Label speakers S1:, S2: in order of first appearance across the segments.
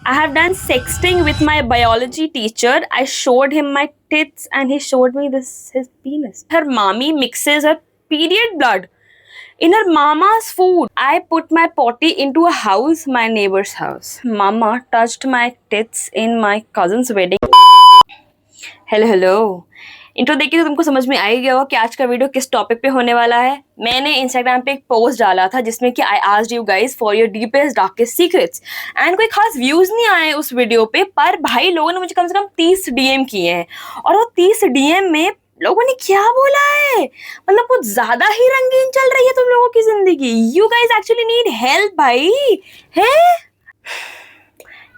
S1: I have done sexting with my biology teacher. I showed him my tits and he showed me his penis. Her mommy mixes her period blood in her mama's food. I put my potty into a house, my neighbor's house. Mama touched my tits in my cousin's wedding. Hello intro देखिए तो तुमको समझ में आ ही गया होगा कि आज का वीडियो किस टॉपिक पे होने वाला है। मैंने इंस्टाग्राम पे एक पोस्ट डाला था जिसमें कि I asked you guys for your deepest darkest secrets and कोई खास व्यूज नहीं आए उस वीडियो पे, पर भाई लोगों ने मुझे कम से कम 30 डीएम किए हैं और वो 30 डीएम में लोगों ने क्या बोला है, मतलब कुछ ज्यादा ही रंगीन चल रही है तुम लोगों की जिंदगी। You guys actually need help भाई है।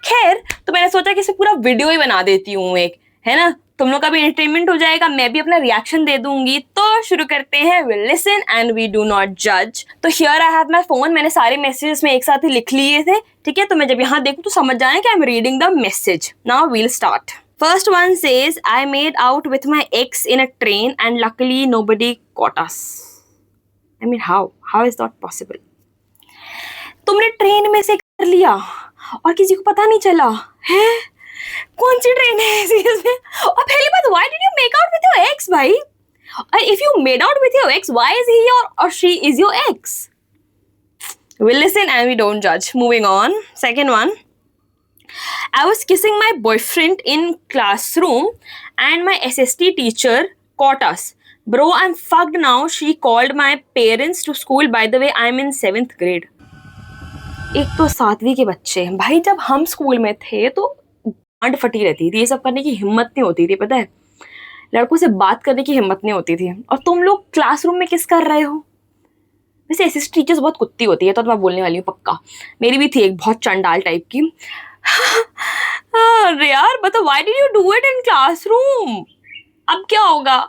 S1: खैर तो मैंने सोचा कि इसे पूरा वीडियो ही बना देती हूँ एक, है ना, तुम लोग का भी एंटरटेनमेंट हो जाएगा, मैं भी अपना रिएक्शन दे दूंगी। तो शुरू करते हैं। We listen and we do not जज। तो here I have my phone, मैंने सारे मैसेजेस में एक साथ ही लिख लिए थे, ठीक है। तो मैं जब यहाँ देखूँ तो समझ जाए कि I am reading the message. Now we'll start. First one says I made out with my ex in a train and luckily nobody caught us. I mean how is that possible? तुमने train में से कर लिया और किसी को पता नहीं चला है? कौन सी ट्रेन है सीरियसली? और पहली बात, why did you make out with your ex भाई? और if you made out with your ex, why is he और she is your ex? We'll listen and we don't judge. Moving on. Second one. I was kissing my boyfriend in classroom and my SST teacher caught us. Bro, I'm fucked now. She called my parents to school. By the way, I'm in 7th grade. एक तो 7वीं के बच्चे भाई, जब हम school में थे तो गांड फटी रहती थी, ये सब करने की हिम्मत नहीं होती थी, पता है, लड़कों से बात करने की हिम्मत नहीं होती थी। और तुम लोग क्लासरूम में किस कर रहे हो? वैसे एसएसटी टीचर्स बहुत कुत्ती होती है, तो मैं बोलने वाली हूँ पक्का। मेरी भी थी एक बहुत चंडाल टाइप की। अरे यार बताओ, why did you do it in classroom? अब क्या होगा?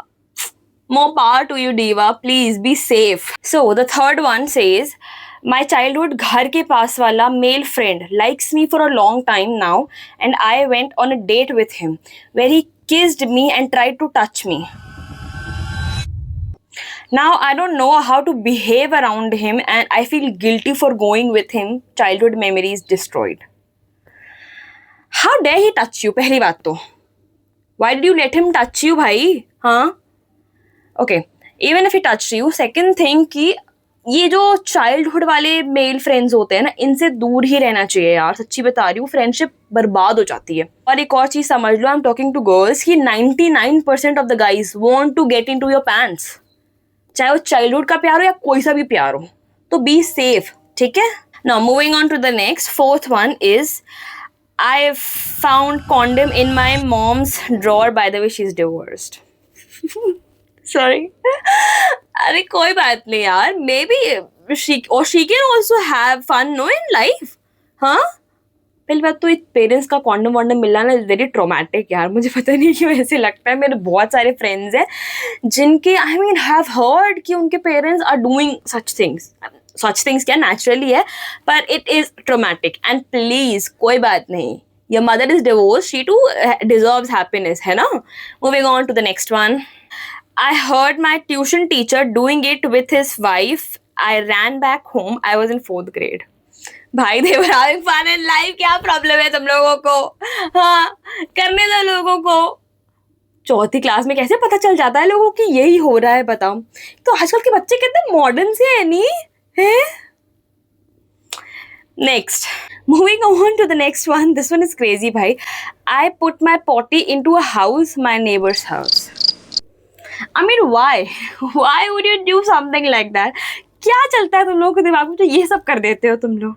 S1: More power to you, diva. Please be safe. So the third one says, my childhood घर के पास वाला male friend likes me for a long time now, and I went on a date with him where he kissed me and tried to touch me. Now I don't know how to behave around him and I feel guilty for going with him. Childhood memories destroyed. How dare he touch you? पहली बात तो why did you let him touch you भाई? हाँ, okay, even if he touch you. Second thing कि ये जो childhood वाले male friends होते हैं ना, इनसे दूर ही रहना चाहिए यार, सच्ची बता रही हूँ, फ्रेंडशिप बर्बाद हो जाती है। और एक और चीज समझ लो, I am talking to girls कि 99% of the guys want to get into your pants, चाहे वो चाइल्डहुड का प्यार हो या कोई सा भी प्यार हो। तो बी सेफ, ठीक है। Now moving on to the next, fourth one is I found condom in my mom's drawer, by the way she is divorced. Sorry अरे कोई बात नहीं यार, maybe she can also have fun no in life. हाँ, पहली बात तो parents का कॉन्डम वॉन्डम मिलना ना वेरी ट्रोमैटिक यार, मुझे पता नहीं क्यों ऐसे लगता है। मेरे बहुत सारे फ्रेंड्स हैं जिनके आई मीन हैव हर्ड कि उनके parents are doing such things क्या नेचुरली है, पर it is traumatic. And please कोई बात नहीं, your mother is divorced, she too deserves happiness, है ना। Moving on to the next one. I heard my tuition teacher doing it with his wife. I ran back home. I was in 4th grade. भाई they were having fun in life. क्या problem है तुम लोगों को? हाँ, करने दो लोगों को। 4th क्लास में कैसे पता चल जाता है लोगों की यही हो रहा है, बताओ। तो आजकल के बच्चे कितने मॉडर्न से है नहीं है। Next, moving on to the next one. This one is crazy, bhai. I put my potty into a house, my neighbor's house. I mean, why? Why would you do something like that? क्या चलता है तुम लोगों के दिमाग में जो ये सब कर देते हो तुम लोग?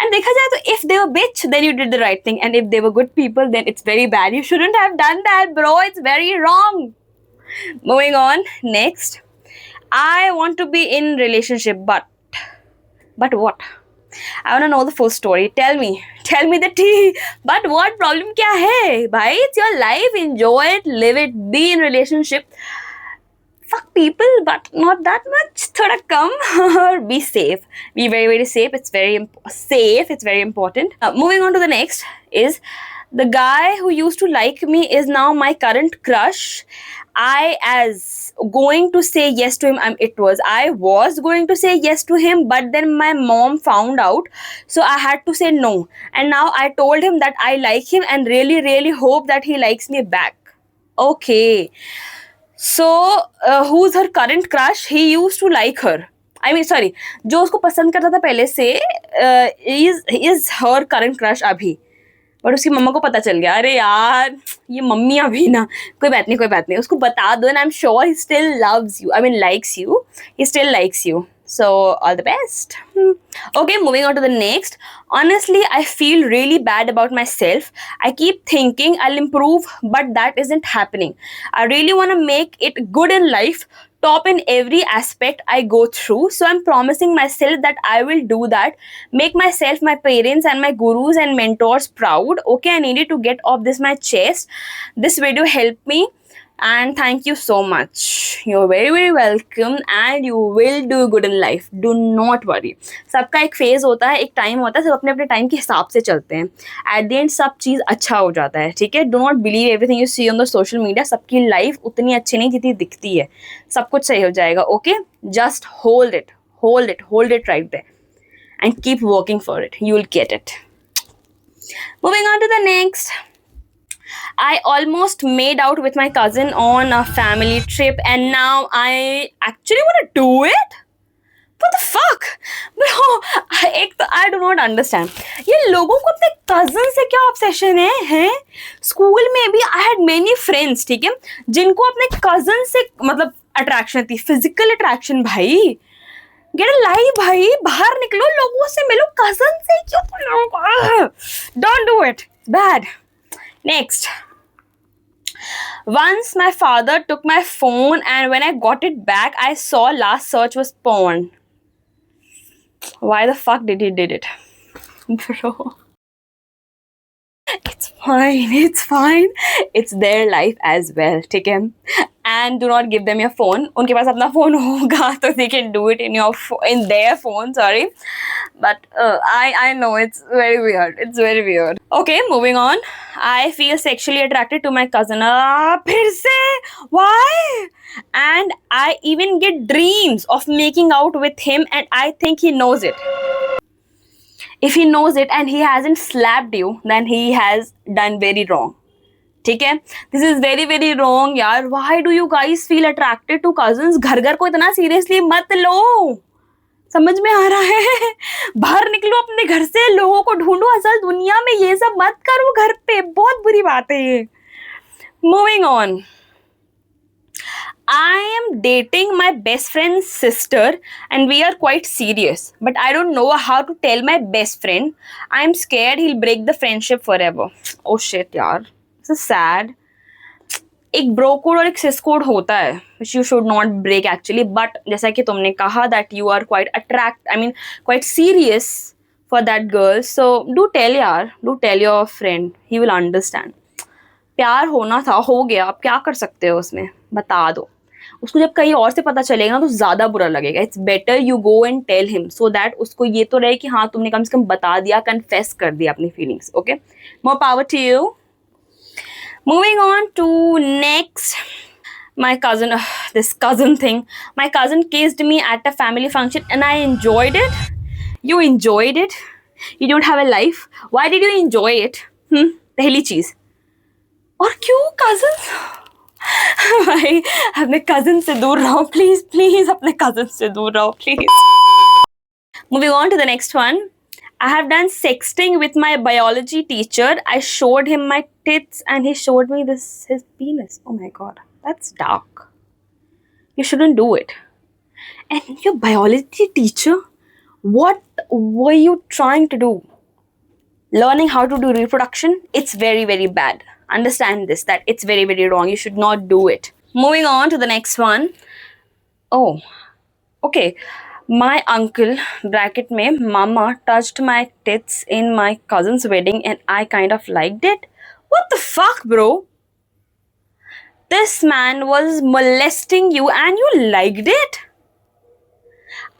S1: And देखा जाए तो if they were bitch, then you did the right thing, and if they were good people, then it's very bad. You shouldn't have done that, bro. It's very wrong. Moving on. Next, I want to be in relationship, but what? I want to know the full story. Tell me the tea. But what problem क्या है भाई? It's your life. Enjoy it, live it, be in relationship. Fuck people, but not that much. थोड़ा कम। Be safe. Be very very safe. It's very safe. It's very important. Moving on to the next is The guy who used to like me is now my current crush. I as going to say yes to him. I was going to say yes to him, but then my mom found out, so I had to say no. And now I told him that I like him and really, really hope that he likes me back. Okay. So, who's her current crush? He used to like her. I mean, sorry, जो उसको पसंद करता था पहले से, is her current crush अभी. But उसकी मम्मा को पता चल गया, अरे यार ये मम्मी अभी ना, कोई बात नहीं, उसको बता दो, and I am sure he still loves you, I mean likes you, he still likes you. So, all the best. Okay, moving on to the next. Honestly, I feel really bad about myself. I keep thinking I'll improve, but that isn't happening. I really want to make it good in life, top in every aspect I go through. So, I'm promising myself that I will do that. Make myself, my parents, and my gurus and mentors proud. Okay, I needed to get off this my chest. This video helped me. And thank you so much. You're very, very welcome, and you will do good in life. Do not worry. सबका एक phase होता है, एक time होता है, सब अपने अपने टाइम के हिसाब से चलते हैं. एट द एंड सब चीज़ अच्छा हो जाता है, ठीक है. Do not believe everything you see on the social media. सबकी लाइफ उतनी अच्छी नहीं जितनी दिखती है. सब कुछ सही हो जाएगा. Okay, just hold it right there and keep working for it. You will get it. Moving on to the next. I almost made out with my cousin on a family trip, and now I actually want to do it? What the fuck? Bro, I do not understand. ये लोगों को अपने cousin से क्या obsession है? School में भी I had many friends, ठीक है, जिनको अपने cousin से मतलब attraction थी, physical attraction. भाई get a life भाई, बाहर निकलो, लोगों से मिलो, cousin से क्यों? Don't do it. Bad. Next. Once my father took my phone, and when I got it back, I saw last search was porn. Why the fuck did he did it? Bro. It's fine. It's their life as well, ठीक है? And do not give them your phone. उनके पास अपना phone होगा तो they can do it in their phone, sorry. But I know it's very weird. It's very weird. Okay, moving on. I feel sexually attracted to my cousin. फिर से? Why? And I even get dreams of making out with him, and I think he knows it. If he knows it and he hasn't slapped you, then he has done very wrong. ठीक है, this is very very wrong यार. Why do you guys feel attracted to cousins? घर को इतना seriously मत लो. समझ में आ रहा है? बाहर निकलो अपने घर से, लोगों को ढूंढो असल दुनिया में, ये सब मत करो घर पे, बहुत बुरी बात है ये. Moving on. I am dating my best friend's sister, and we are quite serious. But I don't know how to tell my best friend. I'm scared he'll break the friendship forever. Oh shit, यार. This is sad. एक bro code और एक सिस code होता है, which you should not break actually. But जैसा कि तुमने कहा that you are quite serious for that girl. So do tell यार, do tell your friend. He will understand. प्यार होना था, हो गया, आप क्या कर सकते हो उसमें, बता दो उसको. जब कहीं और से पता चलेगा ना तो ज्यादा बुरा लगेगा. It's better you go and tell him, so that उसको ये तो रहे कि हाँ तुमने कम से कम बता दिया, कन्फेस कर दिया अपनी feelings. Okay, more power to you. Moving on to next. My cousin, this cousin thing. My cousin kissed me at a family function and I enjoyed it. You enjoyed it? You don't have a life? Why did you enjoy it? पहली चीज. और क्यों cousins? भाई अपने cousin से दूर रहो please अपने cousin से दूर रहो please. Moving on to the next one. I have done sexting with my biology teacher. I showed him my tits and he showed me his penis. Oh my god, that's dark. You shouldn't do it. And your biology teacher, what were you trying to do? Learning how to do reproduction? It's very, very bad. Understand this, that it's very, very wrong. You should not do it. Moving on to the next one. Oh, okay. My uncle, bracket mein, mama touched my tits in my cousin's wedding and I kind of liked it. What the fuck, bro? This man was molesting you and you liked it?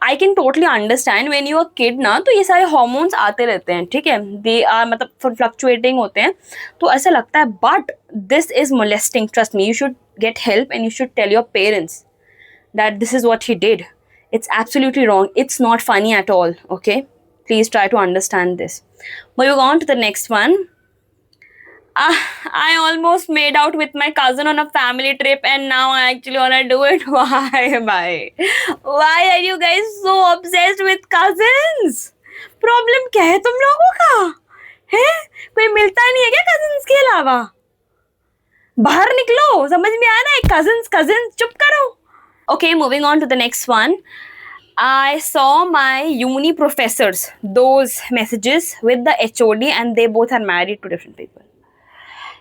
S1: I can totally understand when you are kid ना, तो ये सारे hormones आते रहते हैं, ठीक है, they are मतलब फ्लक्चुएटिंग होते हैं, तो ऐसा लगता है, but this is molesting, trust me, you should get help and you should tell your parents that this is what he did. It's absolutely wrong. It's not funny at all. Okay, please try to understand this. Moving on to the next one. I almost made out with my cousin on a family trip, and now I actually wanna do it. Why are you guys so obsessed with cousins? Problem क्या है तुम लोगों का? है? कोई मिलता नहीं है क्या cousins के अलावा? बाहर निकलो, समझ में आया ना? cousins, चुप करो. Okay, moving on to the next one. I saw my uni professors, those messages with the HOD, and they both are married to different people.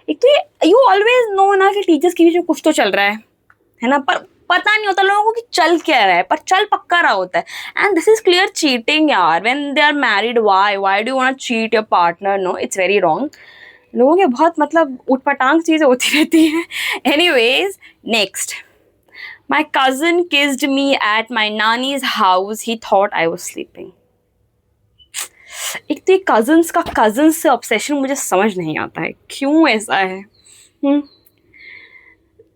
S1: एक तो you always know ना कि टीचर्स के बीच में कुछ तो चल रहा है ना, पर पता नहीं होता लोगों को कि चल क्या रहा है, पर चल पक्का रहा होता है. And this is clear cheating यार. When they are married, why do you want to cheat your partner? No, it's very wrong. लोगों के बहुत मतलब उठपटांग चीजें होती रहती हैं. Anyways, next. My cousin kissed me at my nanny's house. He thought I was sleeping. एक तो कजन्स से ऑब्सेशन मुझे समझ नहीं आता है, क्यों ऐसा है.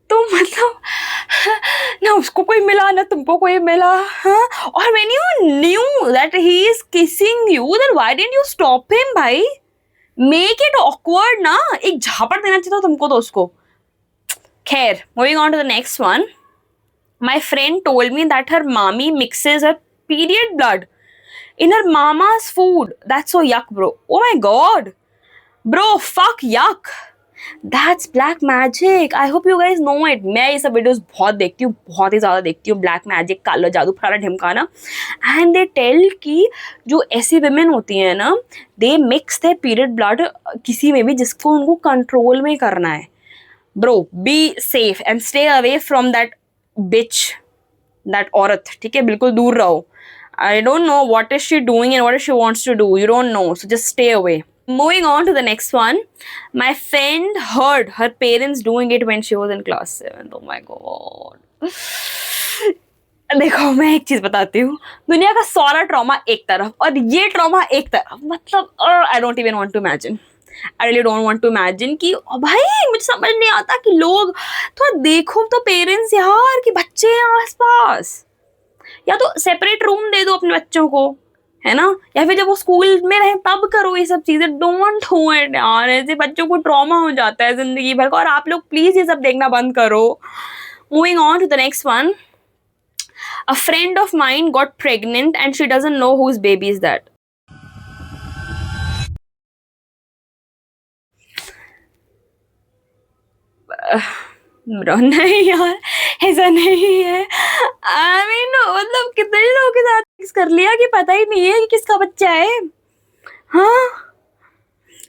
S1: तो मतलब ना उसको कोई मिला ना तुमको कोई मिला. हाँ, और when you knew that he is kissing you, then why didn't you stop him भाई? Make it awkward ना. एक झापड़ देना चाहिए था तुमको तो उसको. खैर, moving on to the next one. My friend told me that her mommy mixes her period blood in her mama's food. That's so yuck, bro. Oh my god. Bro, fuck yuck. That's black magic. I hope you guys know it. मैं ये सब videos बहुत देखती हूँ, बहुत ही ज़्यादा देखती हूँ. ब्लैक मैजिक, काला जादू, फलाना ढिमकाना. एंड दे टेल कि जो ऐसी women होती हैं ना, they mix their period blood किसी में भी जिसको उनको कंट्रोल में करना है. Bro, be safe and stay away from that bitch, that औरत, ठीक है, बिल्कुल दूर रहो. I don't know what is she doing and what she wants to do. You don't know, so just stay away. Moving on to the next one. My friend heard her parents doing it when she was in class 7. Oh my god. देखो, मैं एक चीज बताती हूँ. दुनिया का सारा trauma एक तरफ और ये ट्रॉमा एक तरफ, मतलब I don't even want to imagine. I really don't want to imagine कि भाई मुझे समझ नहीं आता कि लोग थोड़ा देखो तो पेरेंट्स यार कि बच्चे हैं आसपास, या तो सेपरेट रूम दे दो अपने बच्चों को, है ना, या फिर जब वो स्कूल में रहे तब करो ये सब चीजें. डोंट डू इट यार, ऐसे बच्चों को ट्रॉमा हो जाता है जिंदगी भर का. और आप लोग प्लीज ये सब देखना बंद करो. Moving on to the next one. A friend of mine got pregnant and she doesn't know whose baby is that. नहीं यार, ऐसा नहीं है. आई मीन मतलब कितने लोगों के साथ मिक्स कर लिया कि पता ही नहीं है कि किसका बच्चा है. हाँ,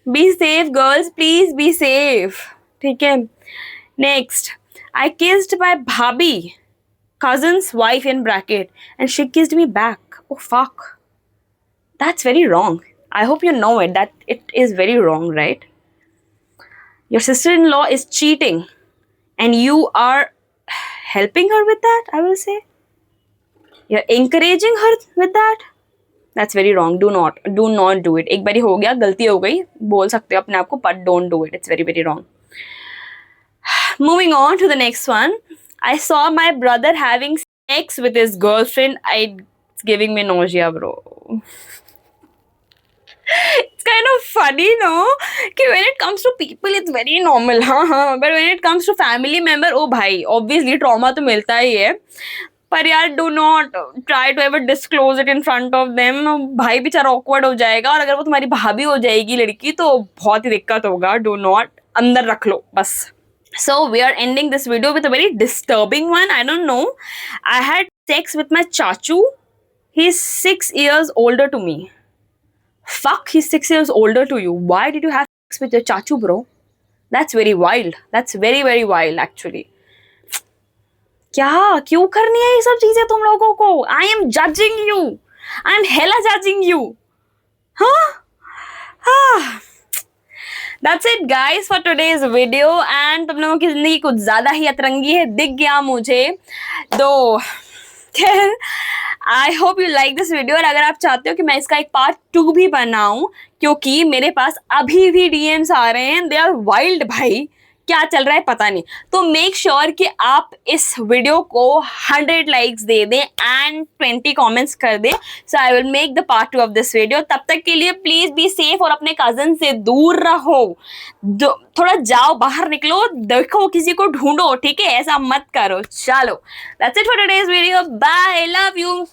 S1: be safe girls, please be safe, ठीक है. नेक्स्ट. आई किस्ड माय भाभी, cousin's wife in bracket, and she kissed me back. Oh fuck, that's very wrong. I hope you know it, that it is very wrong, right? Your sister-in-law is cheating and you are helping her with that, I will say. You're encouraging her with that. That's very wrong. Do not do it. एक बारी हो गया, गलती हो गई, बोल सकते हो अपने आप को, but don't do it. It's very very wrong. Moving on to the next one. I saw my brother having sex with his girlfriend. It's giving me nausea, bro. It's kind of funny, no? कि when it comes to people, it's very normal, हाँ. But when it comes to family member, oh भाई, obviously trauma तो मिलता ही है. पर यार, do not try to ever disclose it in front of them. भाई बेचारा awkward हो जाएगा, और अगर वो तुम्हारी भाभी हो जाएगी लड़की तो बहुत ही दिक्कत होगा. Do not, अंदर रख लो बस. So we are ending this video with a very disturbing one. I don't know. I had sex with my chachu. He's 6 years older to me. Fuck, he's 6 years older to you. Why did you have sex with your chachu, bro? That's very wild. That's very very wild actually. क्या क्यों करनी है ये सब चीजें तुम लोगों को? I am judging you. I am hella judging you. हाँ. That's it guys for today's video. and तुम लोगों की जिंदगी कुछ ज्यादा ही अतरंगी है दिख गया मुझे. तो I hope you like this video. और अगर आप चाहते हो कि मैं इसका एक पार्ट 2 भी बनाऊं, क्योंकि मेरे पास अभी भी डीएम्स आ रहे हैं, दे आर वाइल्ड भाई, क्या चल रहा है पता नहीं। तो मेक श्योर कि आप इस वीडियो को 100 लाइक्स दे दें एंड 20 कमेंट्स कर दें, so I will make the part 2 of this video. तब तक के लिए प्लीज बी सेफ और अपने कजन से दूर रहो। थोड़ा जाओ, बाहर निकलो, देखो किसी को ढूंढो, ठीक है? ऐसा मत करो। चलो, that's it for today's video. Bye, love you.